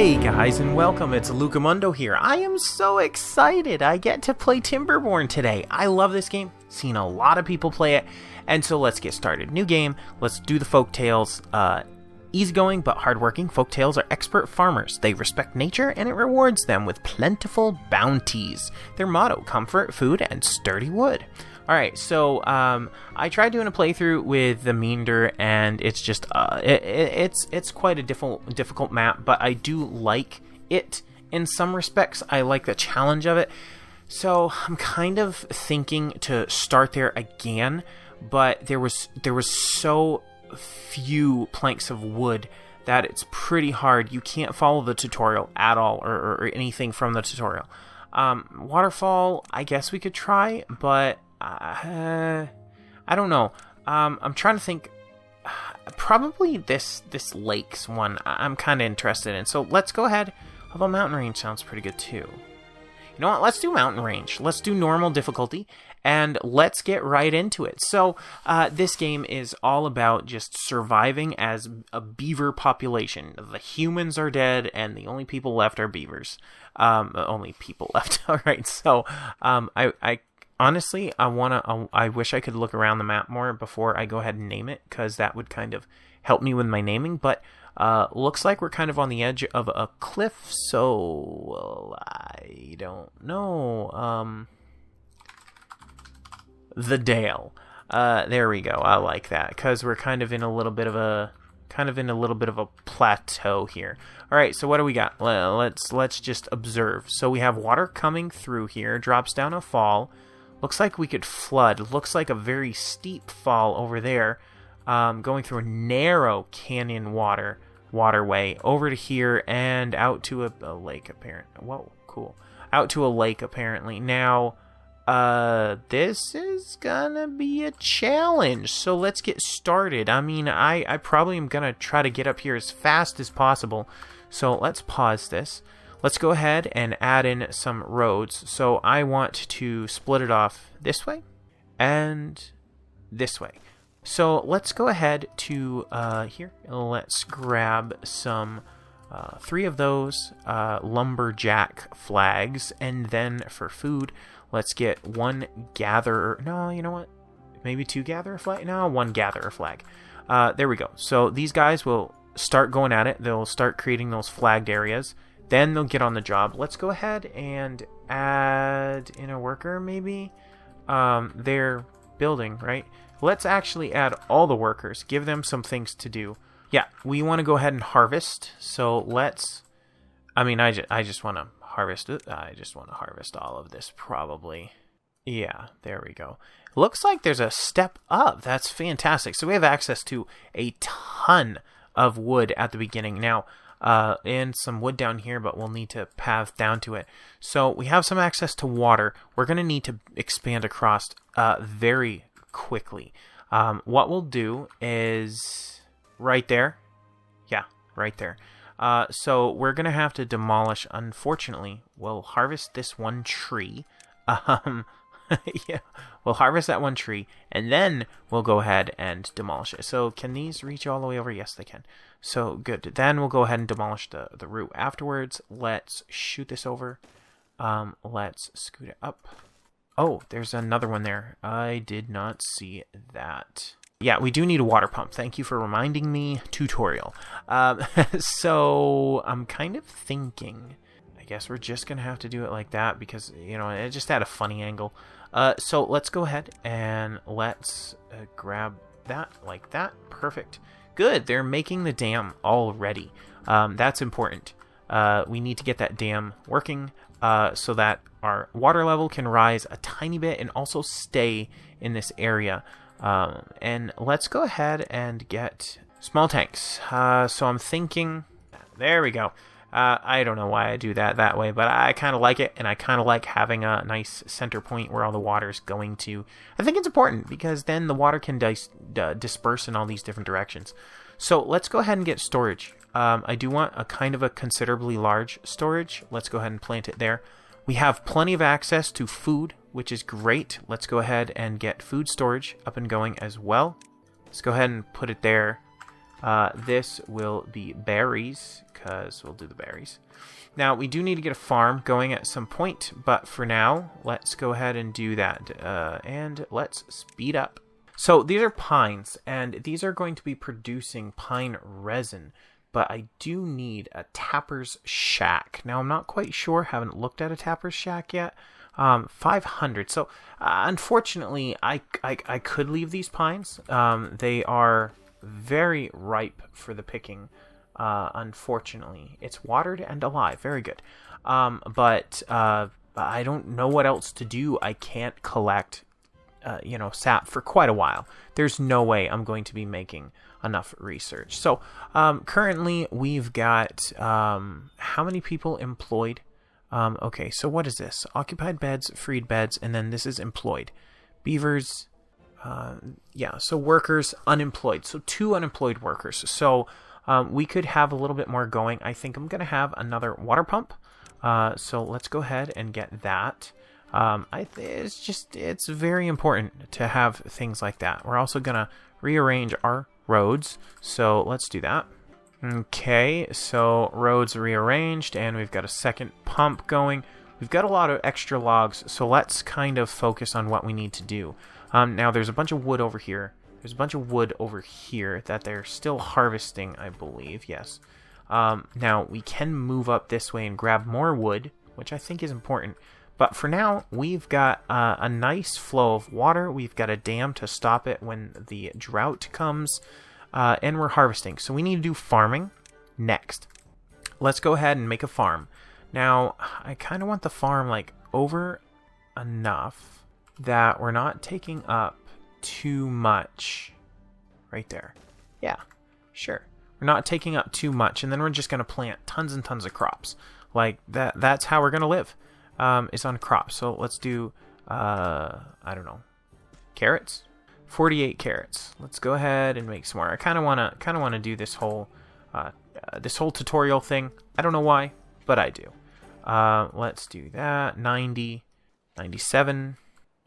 Hey guys, and welcome. It's Lukamundo here. I am so excited. I get to play Timberborn today. I love this game. Seen a lot of people play it. And so let's get started. New game. Let's do the folktales. Easygoing but hardworking, folktales are expert farmers. They respect nature and it rewards them with plentiful bounties. Their motto, comfort, food, and sturdy wood. Alright, so I tried doing a playthrough with the Meander, and it's just it's quite a difficult map, but I do like it in some respects. I like the challenge of it. So I'm kind of thinking to start there again, but there was so few planks of wood that it's pretty hard. You can't follow the tutorial at all, or anything from the tutorial. Waterfall, I guess we could try, but I don't know. I'm trying to think. Probably this lakes one I'm kind of interested in. So let's go ahead. Although mountain range sounds pretty good too. You know what? Let's do mountain range. Let's do normal difficulty, and let's get right into it. So this game is all about just surviving as a beaver population. The humans are dead, and the only people left are beavers. Only people left. All right. So I honestly, I wish I could look around the map more before I go ahead and name it, because that would kind of help me with my naming. But looks like we're kind of on the edge of a cliff, so I don't know. The Dale. There we go. I like that, because we're kind of in a little bit of a plateau here. All right, so what do we got? Let's just observe. So we have water coming through here, drops down a fall. Looks like we could flood. Looks like a very steep fall over there, going through a narrow canyon waterway over to here and out to a lake. Apparently, whoa, cool. Out to a lake apparently. Now, this is gonna be a challenge. So let's get started. I mean, I probably am gonna try to get up here as fast as possible. So let's pause this. Let's go ahead and add in some roads. So I want to split it off this way and this way. So let's go ahead to here. Let's grab some 3 of those lumberjack flags. And then for food, let's get 1 gatherer. No, you know what? Maybe 2 gatherer flag? No, 1 gatherer flag. There we go. So these guys will start going at it. They'll start creating those flagged areas. Then they'll get on the job. Let's go ahead and add in a worker, maybe. They're building, right? Let's actually add all the workers. Give them some things to do. Yeah, we want to go ahead and harvest. So let's... I mean, I just want to harvest it. I just want to harvest all of this, probably. Yeah, there we go. Looks like there's a step up. That's fantastic. So we have access to a ton of wood at the beginning. Now... and some wood down here, but we'll need to path down to it. So we have some access to water. We're going to need to expand across very quickly. What we'll do is right there. Yeah, right there. So we're going to have to demolish, unfortunately. We'll harvest this 1 tree. Yeah, we'll harvest that 1 tree, and then we'll go ahead and demolish it. So can these reach all the way over? Yes, they can. So good. Then we'll go ahead and demolish the root afterwards. Let's shoot this over. Let's scoot it up. Oh, there's another one there. I did not see that. Yeah, we do need a water pump. Thank you for reminding me. Tutorial. So I'm kind of thinking... I guess we're just going to have to do it like that because, you know, it just had a funny angle. So let's go ahead and let's grab that like that. Perfect. Good. They're making the dam already. That's important. We need to get that dam working so that our water level can rise a tiny bit and also stay in this area. And let's go ahead and get small tanks. So I'm thinking... There we go. I don't know why I do that way, but I kind of like it, and I kind of like having a nice center point where all the water is going to. I think it's important because then the water can disperse in all these different directions. So let's go ahead and get storage. I do want a kind of a considerably large storage. Let's go ahead and plant it there. We have plenty of access to food, which is great. Let's go ahead and get food storage up and going as well. Let's go ahead and put it there. This will be berries, because we'll do the berries. Now, we do need to get a farm going at some point, but for now, let's go ahead and do that. And let's speed up. So these are pines, and these are going to be producing pine resin, but I do need a tapper's shack. Now, I'm not quite sure, haven't looked at a tapper's shack yet. 500. So, unfortunately, I could leave these pines. They are very ripe for the picking. Unfortunately, it's watered and alive. Very good. But I don't know what else to do. I can't collect, sap for quite a while. There's no way I'm going to be making enough research. So, currently we've got, how many people employed? Okay, so what is this? Occupied beds, freed beds, and then this is employed. Beavers, so workers, unemployed. So 2 unemployed workers. So we could have a little bit more going. I think I'm going to have another water pump. So let's go ahead and get that. It's very important to have things like that. We're also going to rearrange our roads. So let's do that. Okay, so roads rearranged, and we've got a second pump going. We've got a lot of extra logs, so let's kind of focus on what we need to do. Now, there's a bunch of wood over here. There's a bunch of wood over here that they're still harvesting, I believe, yes. Now, we can move up this way and grab more wood, which I think is important. But for now, we've got a nice flow of water. We've got a dam to stop it when the drought comes. And we're harvesting. So we need to do farming next. Let's go ahead and make a farm. Now, I kind of want the farm like over enough that we're not taking up too much. Right there. Yeah, sure. We're not taking up too much, and then we're just going to plant tons and tons of crops. Like that's how we're going to live. Is on crops. So let's do I don't know. Carrots? 48 carrots. Let's go ahead and make some more. I kind of want to do this whole tutorial thing. I don't know why, but I do. Let's do that. 90, 97.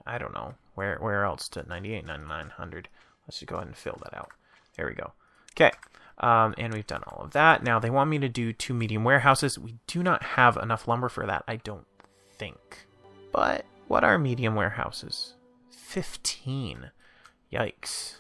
I don't know where else to 98, 99, 100. Let's just go ahead and fill that out. There we go. Okay. And we've done all of that. Now they want me to do 2 medium warehouses. We do not have enough lumber for that, I don't think. But what are medium warehouses? 15. Yikes.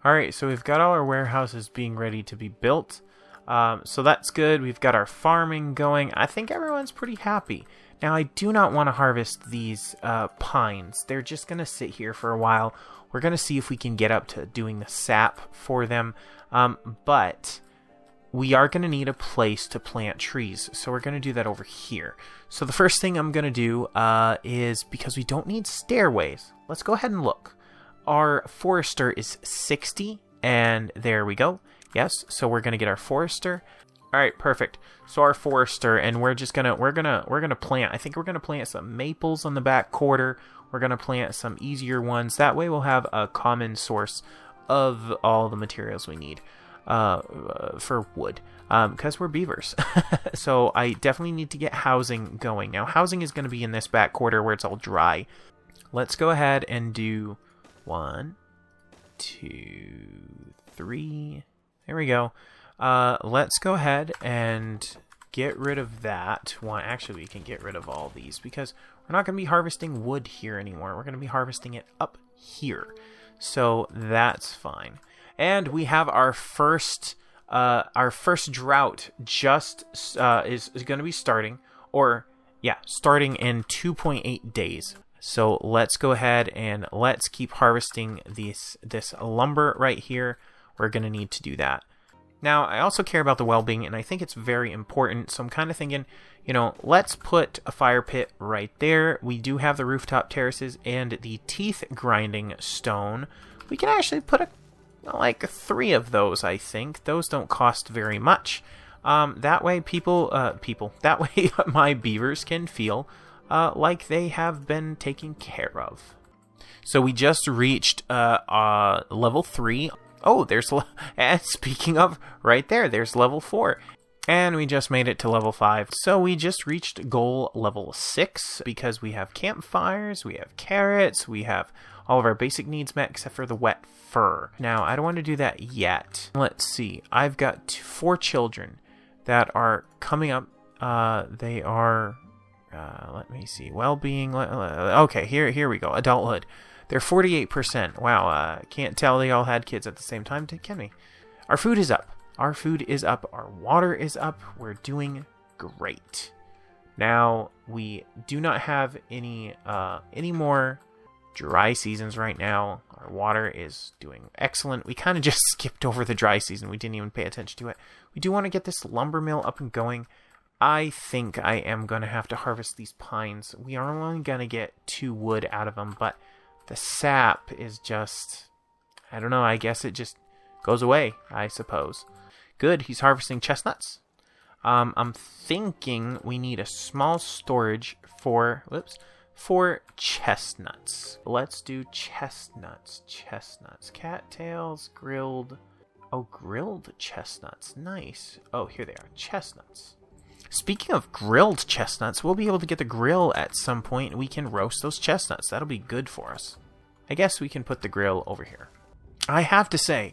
Alright, so we've got all our warehouses being ready to be built. So that's good. We've got our farming going. I think everyone's pretty happy. Now, I do not want to harvest these pines. They're just going to sit here for a while. We're going to see if we can get up to doing the sap for them. But we are going to need a place to plant trees. So we're going to do that over here. So the first thing I'm going to do is, because we don't need stairways, let's go ahead and look. Our forester is 60, and there we go. Yes, so we're gonna get our forester. All right, perfect. So our forester, and we're gonna plant. I think we're gonna plant some maples on the back quarter. We're gonna plant some easier ones. That way, we'll have a common source of all the materials we need for wood, because we're beavers. So I definitely need to get housing going. Now, housing is gonna be in this back quarter where it's all dry. Let's go ahead and do 1, 2, 3. There we go. Let's go ahead and get rid of that. Well, actually, we can get rid of all these because we're not going to be harvesting wood here anymore. We're going to be harvesting it up here. So that's fine. And we have our first drought just is going to be starting, starting in 2.8 days. So let's go ahead and let's keep harvesting this lumber right here. We're going to need to do that. Now, I also care about the well-being, and I think it's very important. So I'm kind of thinking, let's put a fire pit right there. We do have the rooftop terraces and the teeth grinding stone. We can actually put 3 of those, I think. Those don't cost very much. That way that way my beavers can feel like they have been taken care of. So we just reached level 3. Oh, and speaking of, right there's level 4. And we just made it to level 5. So we just reached goal level 6 because we have campfires, we have carrots, we have all of our basic needs met except for the wet fur. Now, I don't want to do that yet. Let's see. I've got 4 children that are coming up. They are, let me see, well-being. Okay, here we go. Adulthood. They're 48%. Wow, can't tell they all had kids at the same time, can we? Our food is up. Our food is up. Our water is up. We're doing great. Now, we do not have any more dry seasons right now. Our water is doing excellent. We kind of just skipped over the dry season. We didn't even pay attention to it. We do want to get this lumber mill up and going. I think I am going to have to harvest these pines. We are only going to get 2 wood out of them, but the sap is just, I don't know, I guess it just goes away, I suppose. Good, he's harvesting chestnuts. I'm thinking we need a small storage for chestnuts. Let's do chestnuts. Cattails, grilled. Oh, grilled chestnuts. Nice. Oh, here they are. Chestnuts. Speaking of grilled chestnuts, we'll be able to get the grill at some point, and we can roast those chestnuts. That'll be good for us. I guess we can put the grill over here. I have to say,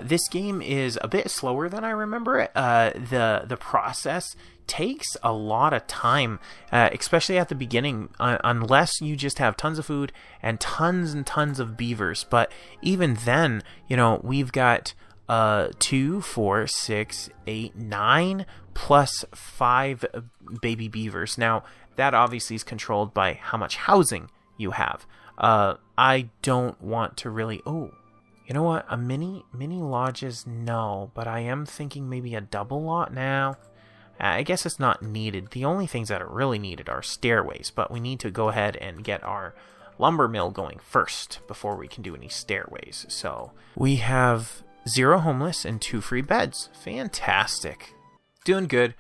this game is a bit slower than I remember it. The process takes a lot of time, especially at the beginning, unless you just have tons of food and tons of beavers. But even then, we've got 2, 4, 6, 8, 9 plus 5 baby beavers. Now, that obviously is controlled by how much housing you have. I don't want to really... Oh, you know what? A mini lodges, no. But I am thinking maybe a double lot now. I guess it's not needed. The only things that are really needed are stairways. But we need to go ahead and get our lumber mill going first before we can do any stairways. So we have 0 homeless and 2 free beds. Fantastic. Doing good.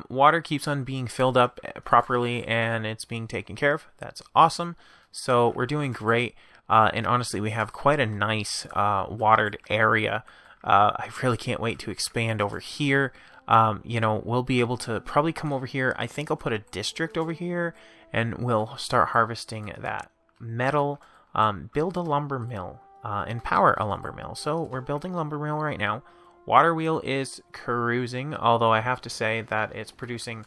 Water keeps on being filled up properly and it's being taken care of. That's awesome. So we're doing great. And honestly, we have quite a nice watered area. I really can't wait to expand over here. We'll be able to probably come over here. I think I'll put a district over here and we'll start harvesting that metal, build a lumber mill, and power a lumber mill. So we're building lumber mill right now. Water wheel is cruising, although I have to say that it's producing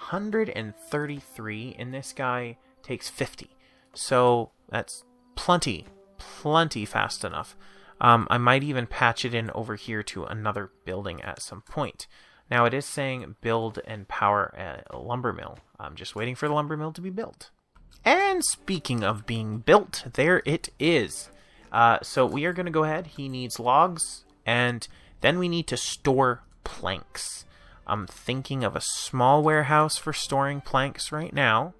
133 and this guy takes 50. So that's plenty fast enough. I might even patch it in over here to another building at some point. Now it is saying build and power a lumber mill. I'm just waiting for the lumber mill to be built. And speaking of being built, there it is. So we are going to go ahead. He needs logs, and then we need to store planks. I'm thinking of a small warehouse for storing planks right now.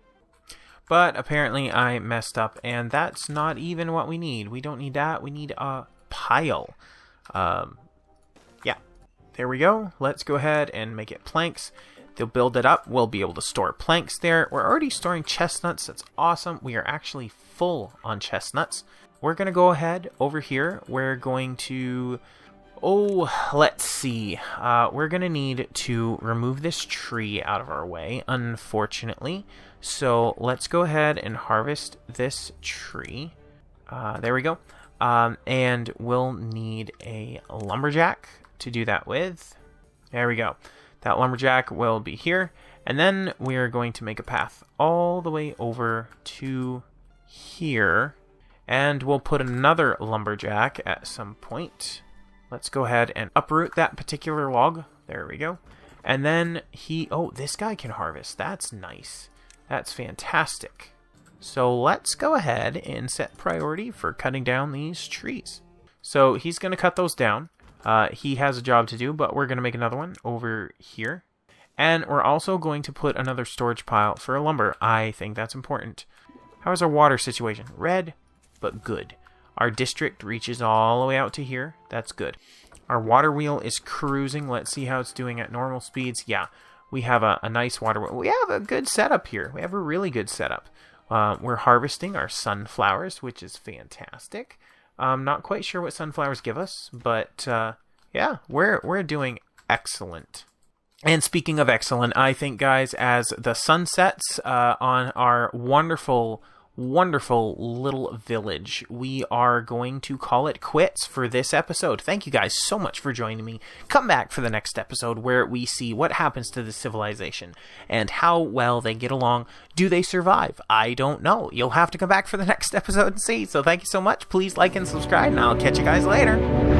But apparently I messed up, and that's not even what we need. We don't need that. We need a pile. Yeah, there we go. Let's go ahead and make it planks. They'll build it up. We'll be able to store planks there. We're already storing chestnuts. That's awesome. We are actually full on chestnuts. We're going to go ahead over here. We're going to... let's see. We're going to need to remove this tree out of our way, unfortunately. So let's go ahead and harvest this tree. There we go. And we'll need a lumberjack to do that with. There we go. That lumberjack will be here. And then we are going to make a path all the way over to here. And we'll put another lumberjack at some point. Let's go ahead and uproot that particular log. There we go. And then this guy can harvest. That's nice. That's fantastic. So let's go ahead and set priority for cutting down these trees. So he's going to cut those down. He has a job to do, but we're going to make another one over here. And we're also going to put another storage pile for lumber. I think that's important. How is our water situation? Red, but good. Our district reaches all the way out to here. That's good. Our water wheel is cruising. Let's see how it's doing at normal speeds. Yeah, we have a nice water wheel. We have a good setup here. We have a really good setup. We're harvesting our sunflowers, which is fantastic. I'm not quite sure what sunflowers give us, but yeah, we're doing excellent. And speaking of excellent, I think, guys, as the sun sets on our wonderful wonderful little village. We are going to call it quits for this episode. Thank you guys so much for joining me. Come back for the next episode where we see what happens to the civilization and how well they get along. Do they survive? I don't know. You'll have to come back for the next episode and see. So thank you so much. Please like and subscribe, and I'll catch you guys later.